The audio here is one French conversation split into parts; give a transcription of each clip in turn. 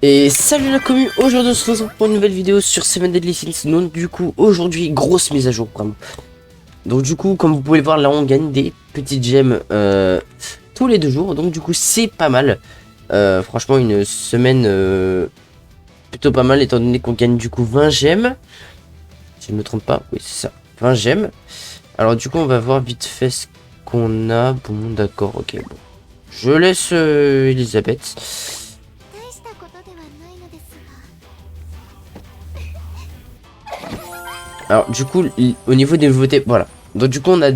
Et salut la commu, aujourd'hui on se retrouve pour une nouvelle vidéo sur Seven Deadly Sins. Donc du coup aujourd'hui grosse mise à jour vraiment. Donc du coup comme vous pouvez le voir là on gagne des petites gemmes tous les 2 jours. Donc du coup c'est pas mal. Franchement une semaine plutôt pas mal étant donné qu'on gagne du coup 20 gemmes. Si je ne me trompe pas, oui c'est ça, 20 gemmes. Alors du coup on va voir vite fait ce qu'on a. Bon d'accord, ok bon. Je laisse Elisabeth. Alors du coup au niveau des nouveautés, voilà. Donc du coup on a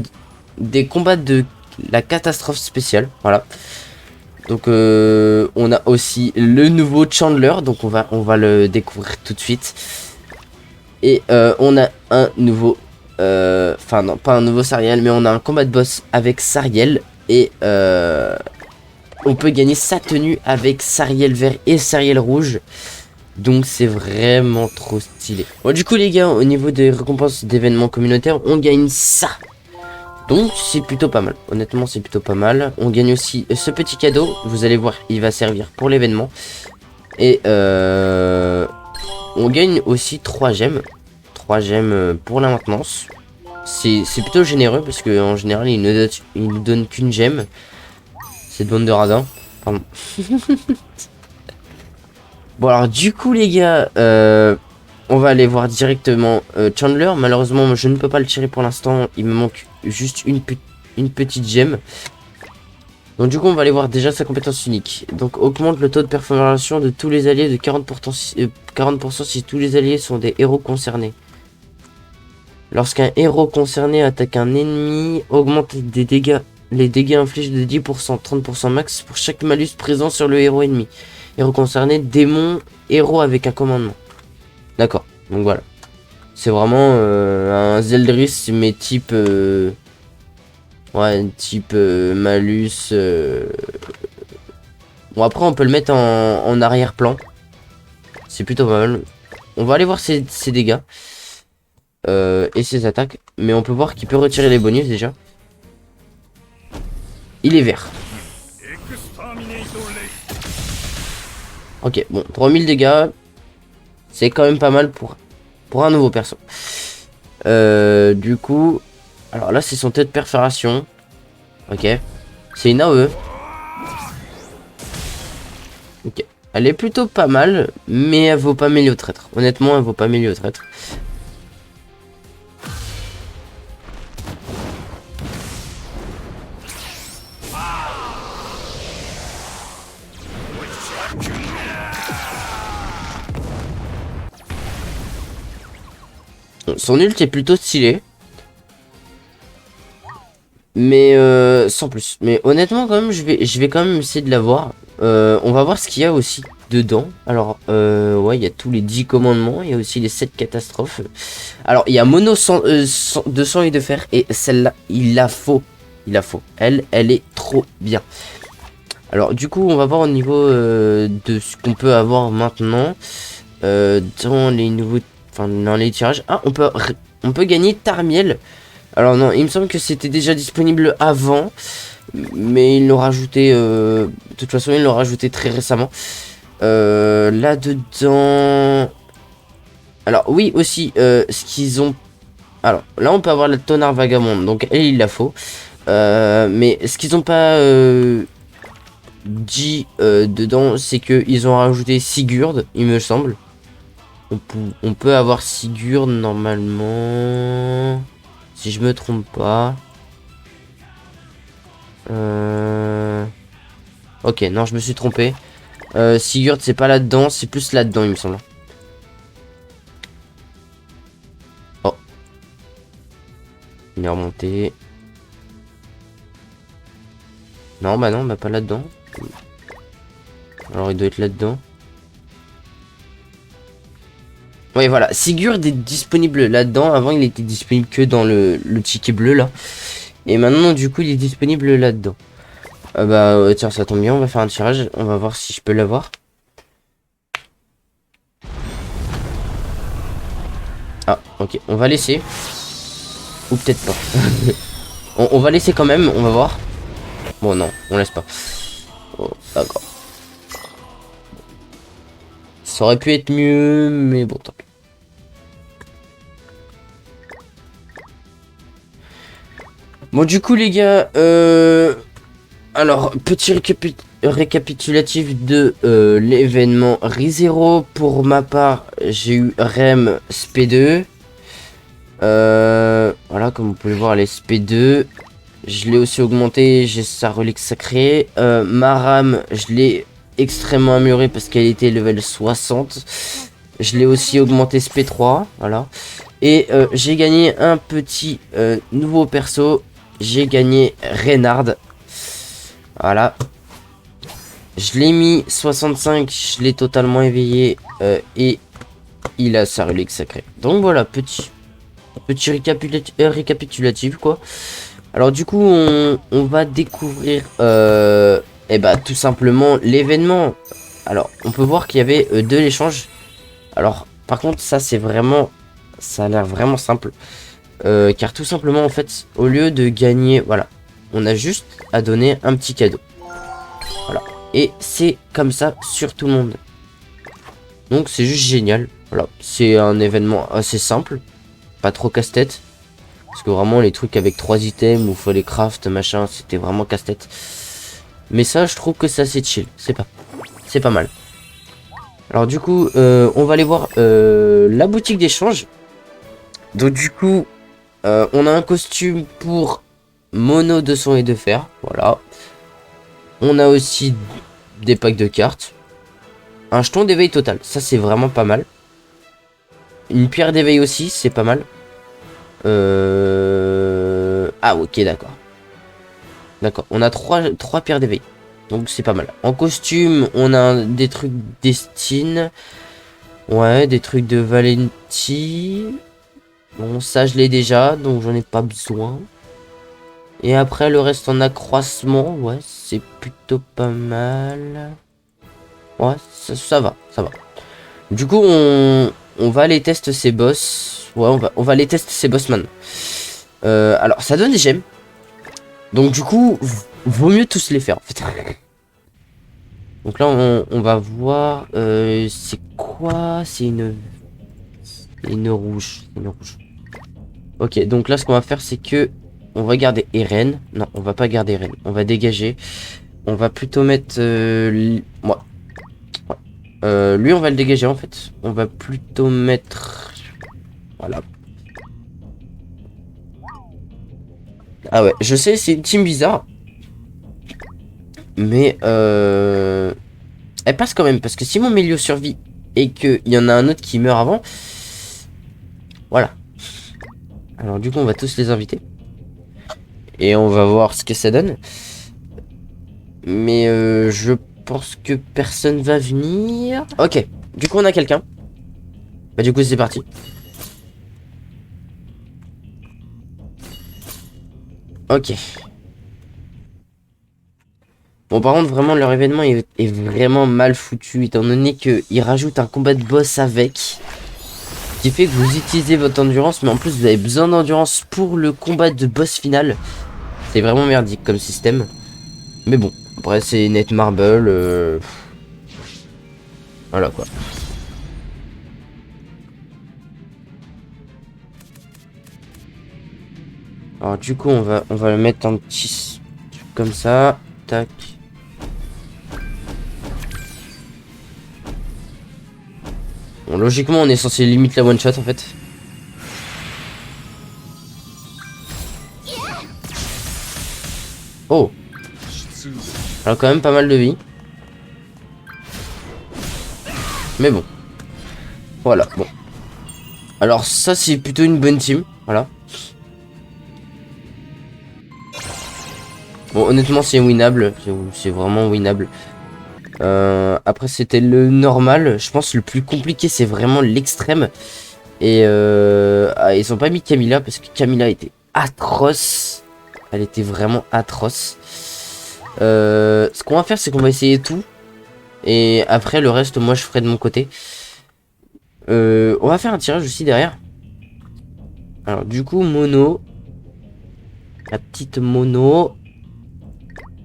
des combats de la catastrophe spéciale, voilà. Donc on a aussi le nouveau Chandler, donc on va le découvrir tout de suite. Et on a un nouveau, enfin non pas un nouveau Sariel, mais on a un combat de boss avec Sariel. Et on peut gagner sa tenue avec Sariel vert et Sariel rouge. Donc c'est vraiment trop stylé. Bon du coup les gars, au niveau des récompenses d'événements communautaires, on gagne ça. Donc c'est plutôt pas mal. Honnêtement c'est plutôt pas mal. On gagne aussi ce petit cadeau. Vous allez voir, il va servir pour l'événement. Et on gagne aussi 3 gemmes. 3 gemmes pour la maintenance. C'est plutôt généreux parce que en général il ne donne qu'une gemme. Cette bande de radins. Pardon. Bon alors du coup les gars, on va aller voir directement Chandler. Malheureusement je ne peux pas le tirer pour l'instant. Il me manque juste une petite gemme. Donc du coup on va aller voir déjà sa compétence unique. Donc augmente le taux de perforation de tous les alliés de 40% si tous les alliés sont des héros concernés. Lorsqu'un héros concerné attaque un ennemi, augmente les dégâts infligés de 10%, 30% max pour chaque malus présent sur le héros ennemi. Héros concerné, démon, héros avec un commandement. D'accord, donc voilà. C'est vraiment un Zeldris, mais type... ouais, type malus... Bon, après, on peut le mettre en arrière-plan. C'est plutôt pas mal. On va aller voir ses dégâts. Et ses attaques. Mais on peut voir qu'il peut retirer les bonus, déjà. Il est vert. Ok, bon, 3000 dégâts. C'est quand même pas mal pour un nouveau perso. Du coup... Alors là, c'est son tête de perforation. Ok. C'est une AOE. Ok. Elle est plutôt pas mal, mais elle vaut pas milieu traître. Honnêtement, elle vaut pas milieu traître. Son ult est plutôt stylé. Mais sans plus. Mais honnêtement quand même je vais quand même essayer de la voir. On va voir ce qu'il y a aussi dedans. Alors ouais il y a tous les 10 commandements. Il y a aussi les 7 catastrophes. Alors il y a Mono de sang et de fer. Et celle-là il la faut. Il la faut. Elle est trop bien. Alors du coup on va voir au niveau de ce qu'on peut avoir maintenant. Dans les nouveaux... Enfin dans les tirages. Ah on peut gagner Tarmiel. Alors non, il me semble que c'était déjà disponible avant, mais ils l'ont rajouté, de toute façon ils l'ont rajouté très récemment. Là-dedans... Alors oui aussi, ce qu'ils ont... Alors là on peut avoir la Tonnerre Vagabonde, donc elle il la faut. Mais ce qu'ils ont pas dit dedans, c'est qu'ils ont rajouté Sigurd, il me semble. On peut avoir Sigurd normalement... Si je me trompe pas. Ok, non, je me suis trompé. Sigurd, c'est pas là-dedans, c'est plus là-dedans, il me semble. Oh. Il est remonté. Non, bah non, bah pas là-dedans. Alors, il doit être là-dedans. Oui, voilà, Sigurd est disponible là-dedans. Avant, il était disponible que dans le ticket bleu, là. Et maintenant, du coup, il est disponible là-dedans. Tiens, ça tombe bien, on va faire un tirage. On va voir si je peux l'avoir. Ah, ok, on va laisser. Ou peut-être pas. on va laisser quand même, on va voir. Bon, non, on laisse pas. Oh, d'accord. Ça aurait pu être mieux, mais bon, tant pis. Bon, du coup, les gars, alors, petit récapitulatif de l'événement ReZero. Pour ma part, j'ai eu Rem SP2. Voilà, comme vous pouvez le voir, les SP2. Je l'ai aussi augmenté, j'ai sa relique sacrée. Ma rame, je l'ai extrêmement améliorée parce qu'elle était level 60. Je l'ai aussi augmenté SP3, voilà. Et j'ai gagné un petit nouveau perso. J'ai gagné Reynard. Voilà. Je l'ai mis 65, je l'ai totalement éveillé. Et il a sa relique sacrée. Donc voilà, petit récapitulatif quoi. Alors du coup on va découvrir et bah tout simplement l'événement. Alors on peut voir qu'il y avait de l'échange. Alors par contre ça c'est vraiment, ça a l'air vraiment simple. Car tout simplement en fait au lieu de gagner, voilà, on a juste à donner un petit cadeau. Voilà. Et c'est comme ça sur tout le monde. Donc c'est juste génial. Voilà, c'est un événement assez simple, pas trop casse-tête. Parce que vraiment les trucs avec 3 items où il faut les craft machin, c'était vraiment casse-tête. Mais ça je trouve que c'est assez chill, c'est pas mal. Alors du coup on va aller voir la boutique d'échange. Donc du coup on a un costume pour Mono de son et de fer, voilà. On a aussi des packs de cartes. Un jeton d'éveil total, ça c'est vraiment pas mal. Une pierre d'éveil aussi, c'est pas mal. Ah ok d'accord. D'accord, on a trois pierres d'éveil. Donc c'est pas mal. En costume, on a des trucs Destine. Ouais, des trucs de Valenti. Bon, ça je l'ai déjà, donc j'en ai pas besoin. Et après, le reste en accroissement. Ouais, c'est plutôt pas mal. Ouais, ça va, ça va. Du coup, on va aller tester ces boss. Ouais, on va aller tester ces boss man. Alors, ça donne des gemmes. Donc du coup, vaut mieux tous les faire en fait. Donc là, on va voir. C'est quoi? C'est une rouge. Une rouge. Ok, donc là, ce qu'on va faire, c'est que on va garder Eren. Non, on va pas garder Eren. On va dégager. On va plutôt mettre. Moi. Ouais. Lui, on va le dégager en fait. On va plutôt mettre. Voilà. Ah ouais, je sais, c'est une team bizarre. Mais elle passe quand même. Parce que si mon milieu survit et qu'il y en a un autre qui meurt avant. Voilà. Alors du coup, on va tous les inviter. Et on va voir ce que ça donne. Mais je pense que personne va venir. Ok. Du coup, on a quelqu'un. Bah du coup, c'est parti. Ok. Bon, par contre, vraiment, leur événement est vraiment mal foutu, étant donné qu'il rajoute un combat de boss avec. Ce qui fait que vous utilisez votre endurance, mais en plus, vous avez besoin d'endurance pour le combat de boss final. C'est vraiment merdique comme système. Mais bon, après, c'est Netmarble. Voilà, quoi. Alors, du coup, on va le mettre un petit truc comme ça. Tac. Bon, logiquement, on est censé limite la one shot en fait. Oh. Alors quand même pas mal de vie. Mais bon. Voilà, bon. Alors ça c'est plutôt une bonne team. Voilà. Bon honnêtement c'est winnable. C'est vraiment winnable. Après c'était le normal. Je pense que le plus compliqué c'est vraiment l'extrême. Et ils ont pas mis Camilla parce que Camilla était atroce. Elle était vraiment atroce. Ce qu'on va faire c'est qu'on va essayer tout. Et après le reste moi je ferai de mon côté. On va faire un tirage aussi derrière. Alors du coup Mono. La petite Mono.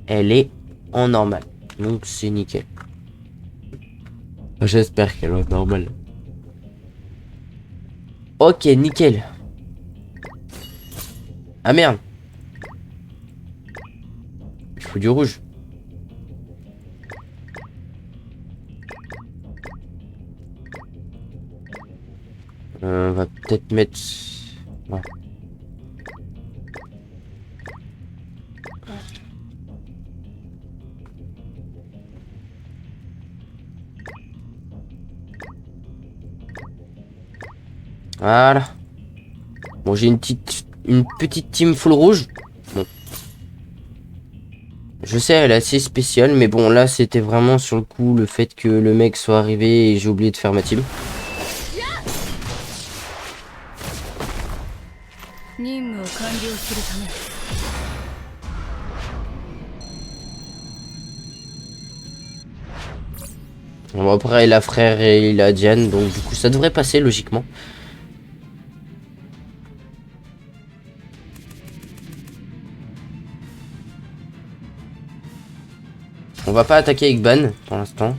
Elle est en normal. Donc c'est nickel. J'espère qu'elle va être normale. Ok, nickel. Ah merde. Il faut du rouge. On va peut-être mettre... Ouais. Voilà. Bon, j'ai une petite team full rouge. Bon. Je sais, elle est assez spéciale, mais bon, là, c'était vraiment sur le coup le fait que le mec soit arrivé et j'ai oublié de faire ma team. Bon, après, il a frère et il a Diane, donc du coup, ça devrait passer logiquement. On va pas attaquer avec Ban pour l'instant.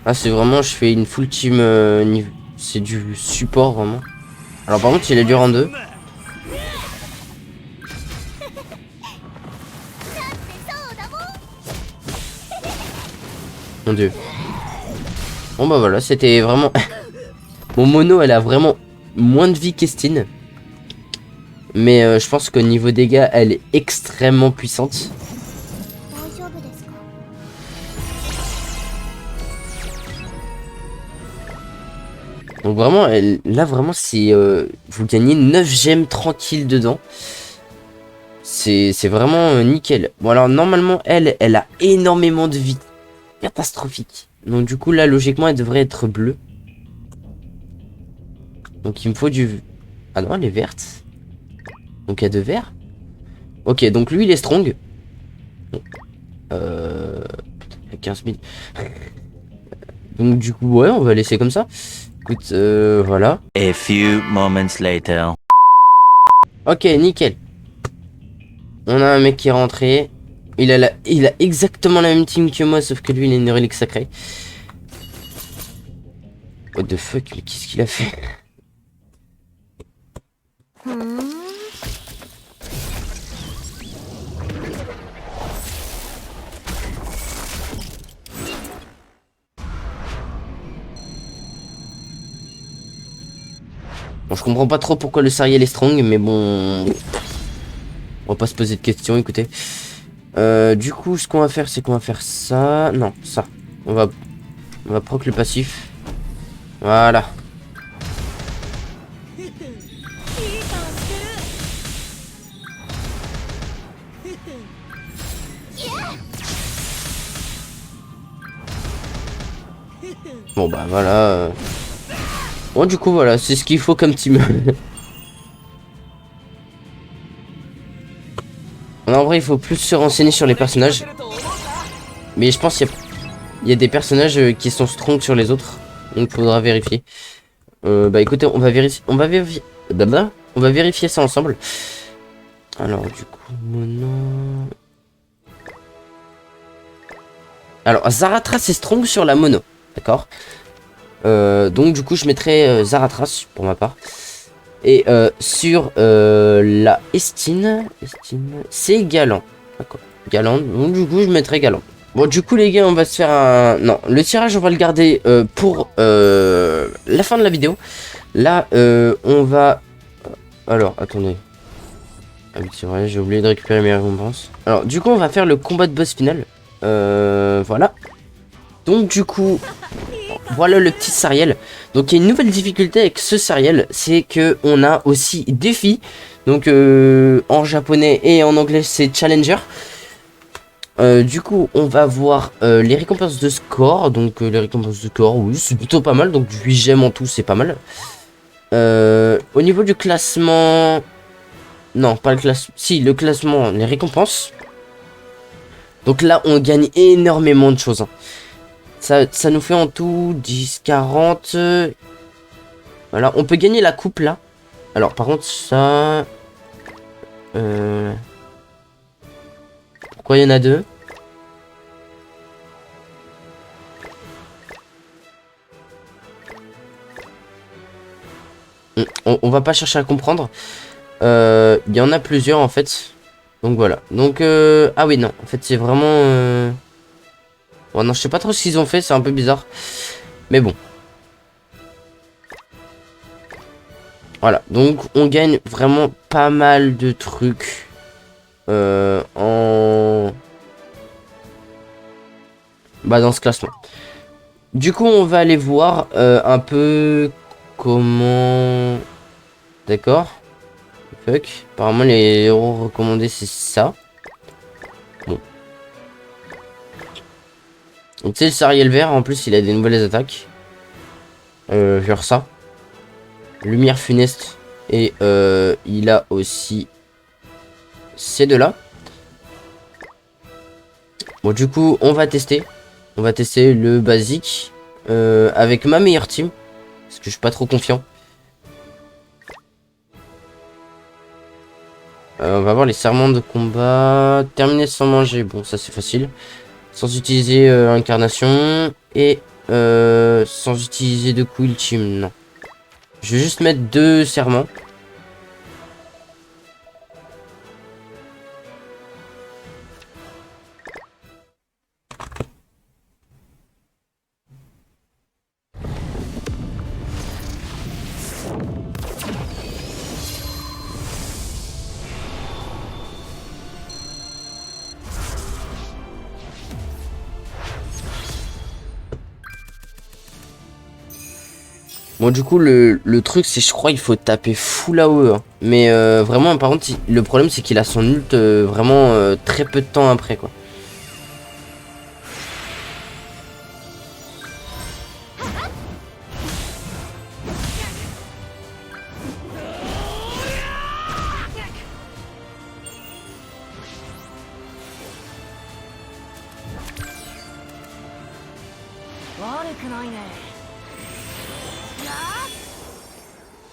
Ah, c'est vraiment, je fais une full team. C'est du support vraiment. Alors, par contre, il est dur en deux. Mon dieu. Bon, bah voilà, c'était vraiment. Mon mono, elle a vraiment moins de vie qu'Estine. Mais je pense qu'au niveau dégâts, elle est extrêmement puissante. Donc vraiment, là vraiment, c'est vous gagnez 9 gemmes tranquilles dedans. C'est vraiment nickel. Bon alors normalement, elle a énormément de vie. Catastrophique. Donc du coup, là, logiquement, elle devrait être bleue. Donc il me faut du... Ah non, elle est verte. Donc il y a 2 verts. Ok, donc lui, il est strong. Il y a 15 000. Donc du coup, ouais, on va laisser comme ça. Écoute, voilà. A few moments later. Ok, nickel. On a un mec qui est rentré. Il a exactement la même team que moi, sauf que lui, il est une relique sacrée. What the fuck, mais qu'est-ce qu'il a fait? Bon, je comprends pas trop pourquoi le Sariel est strong, mais bon... On va pas se poser de questions, écoutez. Du coup, ce qu'on va faire, c'est qu'on va faire ça... Non, ça. On va proc le passif. Voilà. Bon, bah voilà. Bon, du coup, voilà, c'est ce qu'il faut comme team. En vrai, il faut plus se renseigner sur les personnages. Mais je pense qu'il y a des personnages qui sont strong sur les autres. Donc, il faudra vérifier. Bah écoutez, on va vérifier. On va vérifier ça ensemble. Alors, du coup, mono. Alors, Zaratras est strong sur la mono. D'accord. Donc, du coup, je mettrai Zaratras pour ma part. Et sur la Estine, c'est Galant. D'accord. Galant, donc du coup je mettrai Galant. Bon du coup les gars on va se faire un... Non, le tirage on va le garder pour la fin de la vidéo. Là on va... Alors attendez. Ah oui c'est vrai j'ai oublié de récupérer mes récompenses. Alors du coup on va faire le combat de boss final. Voilà. Donc du coup... Voilà le petit Sariel. Donc il y a une nouvelle difficulté avec ce Sariel, c'est que on a aussi défi. Donc en japonais et en anglais c'est Challenger. Du coup on va voir les récompenses de score. Donc les récompenses de score, oui c'est plutôt pas mal. Donc 8 gemmes en tout c'est pas mal. Au niveau du classement... Non pas le classement. Si le classement, les récompenses. Donc là on gagne énormément de choses. Hein. Ça nous fait en tout 10, 40. Voilà, on peut gagner la coupe là. Alors par contre ça... Pourquoi il y en a deux? on va pas chercher à comprendre. Il y en a plusieurs en fait. Donc voilà. Donc ah oui non, en fait c'est vraiment bon, non, je sais pas trop ce qu'ils ont fait, c'est un peu bizarre. Mais bon. Voilà, donc on gagne vraiment pas mal de trucs dans ce classement. Du coup, on va aller voir un peu comment... D'accord. Fuck. Apparemment, les héros recommandés, c'est ça. Bon. Donc, c'est le Sariel vert. En plus, il a des nouvelles attaques. Genre ça. Lumière funeste. Et il a aussi ces deux-là. Bon, du coup, on va tester. On va tester le basique avec ma meilleure team. Parce que je suis pas trop confiant. On va voir les serments de combat. Terminer sans manger. Bon, ça c'est facile. Sans utiliser incarnation. Et sans utiliser de coup ultime. Non. Je vais juste mettre 2 serments. Bon du coup le truc c'est je crois il faut taper full AOE hein. Mais vraiment par contre le problème c'est qu'il a son ult vraiment très peu de temps après quoi.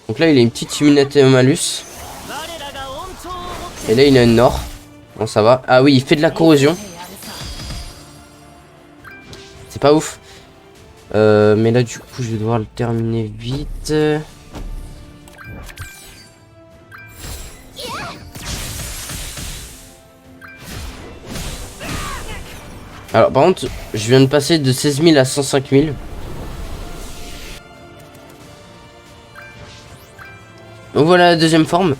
Donc là il a une petite immunité au malus. Et là il a une Nord. Bon ça va. Ah oui il fait de la corrosion. C'est pas ouf. Mais là du coup je vais devoir le terminer vite. Alors par contre je viens de passer de 16 000 à 105 000. Donc voilà la deuxième forme.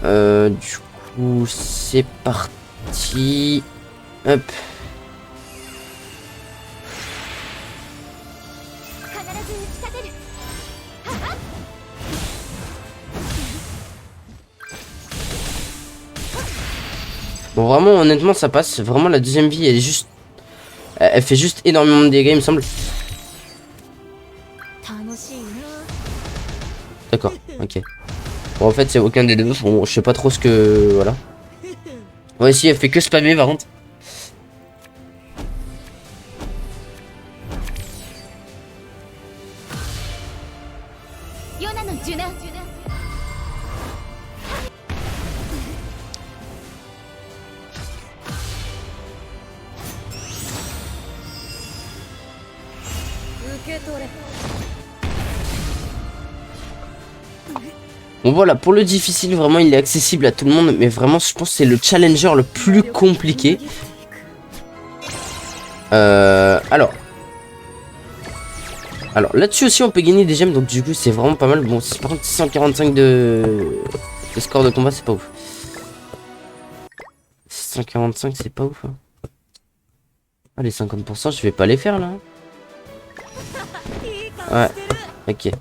Du coup c'est parti. Hop. Bon vraiment honnêtement ça passe. Vraiment la deuxième vie elle est juste... Elle fait juste énormément de dégâts il me semble. D'accord, ok. Bon en fait c'est aucun des deux. Bon je sais pas trop ce que... Voilà. Ouais si elle fait que spammer par contre. Bon voilà, pour le difficile, vraiment il est accessible à tout le monde, mais vraiment je pense que c'est le challenger le plus compliqué. Alors là-dessus aussi on peut gagner des gemmes, donc du coup c'est vraiment pas mal. Bon, par contre 645 de score de combat, c'est pas ouf. 645 c'est pas ouf. Hein. Ah les 50% je vais pas les faire là. Ouais, ok.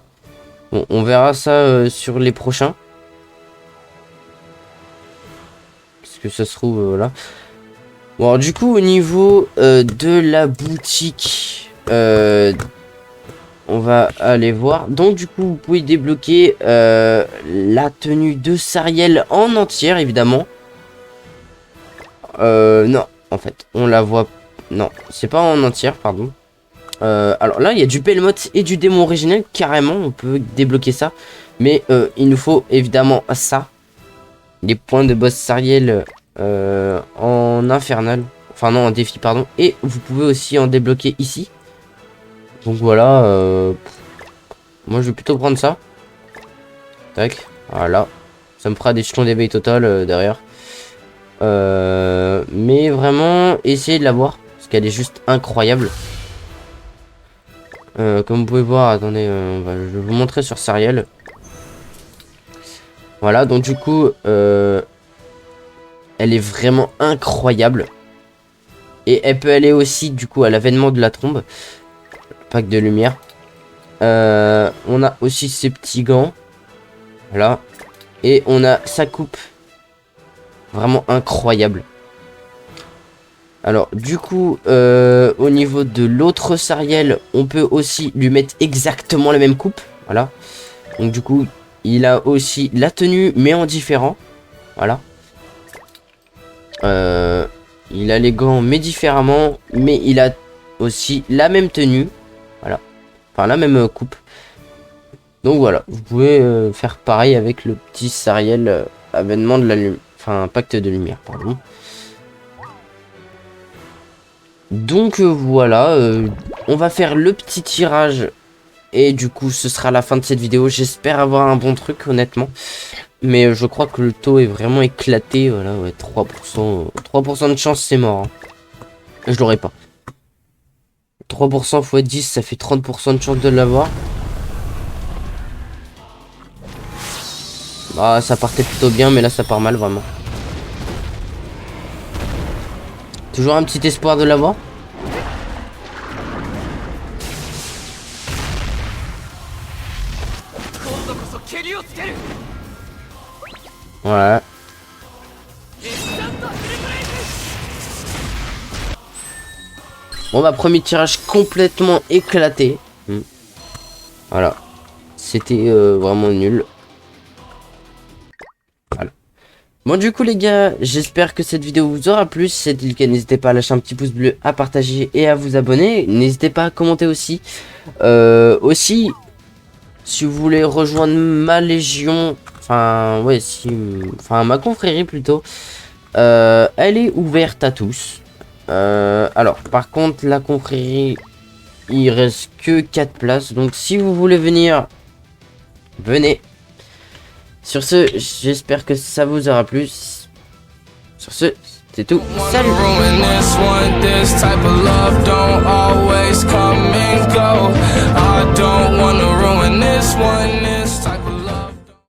Bon, on verra ça sur les prochains. Parce que ça se trouve, voilà. Bon, alors, du coup, au niveau de la boutique, on va aller voir. Donc, du coup, vous pouvez débloquer la tenue de Sariel en entière, évidemment. Non, en fait, on la voit... Non, c'est pas en entière, pardon. Alors là, il y a du Belmoth et du démon originel, carrément, on peut débloquer ça. Mais il nous faut évidemment ça. Les points de boss Sariel en infernal. Enfin non, en défi, pardon. Et vous pouvez aussi en débloquer ici. Donc voilà. Moi, je vais plutôt prendre ça. Tac, voilà. Ça me fera des jetons d'éveil total derrière. Mais vraiment, essayez de la voir. Parce qu'elle est juste incroyable. Comme vous pouvez voir, attendez, je vais vous montrer sur Sariel. Voilà, donc du coup, elle est vraiment incroyable. Et elle peut aller aussi, du coup, à l'avènement de la trombe. Pack de lumière. On a aussi ses petits gants. Voilà. Et on a sa coupe. Vraiment incroyable. Alors, du coup, au niveau de l'autre Sariel, on peut aussi lui mettre exactement la même coupe. Voilà. Donc, du coup, il a aussi la tenue, mais en différent. Voilà. Il a les gants, mais différemment. Mais il a aussi la même tenue. Voilà. Enfin, la même coupe. Donc, voilà. Vous pouvez faire pareil avec le petit Sariel avènement de la lumière. Enfin, pacte de lumière, pardon. Donc voilà, on va faire le petit tirage. Et du coup, ce sera la fin de cette vidéo. J'espère avoir un bon truc, honnêtement. Mais je crois que le taux est vraiment éclaté. Voilà, ouais, 3%. 3% de chance, c'est mort. Hein. Je l'aurai pas. 3% x 10, ça fait 30% de chance de l'avoir. Ah, ça partait plutôt bien, mais là, ça part mal, vraiment. Toujours un petit espoir de l'avoir. Voilà. Bon bah premier tirage complètement éclaté. Voilà. C'était vraiment nul. Voilà. Bon du coup les gars, j'espère que cette vidéo vous aura plu. Si c'est le cas, n'hésitez pas à lâcher un petit pouce bleu, à partager et à vous abonner. N'hésitez pas à commenter aussi. Aussi, si vous voulez rejoindre ma légion, enfin ouais, enfin ma confrérie plutôt, elle est ouverte à tous. Alors par contre la confrérie, il reste que 4 places. Donc si vous voulez venir, venez. Sur ce, j'espère que ça vous aura plu. Sur ce, c'est tout. Salut.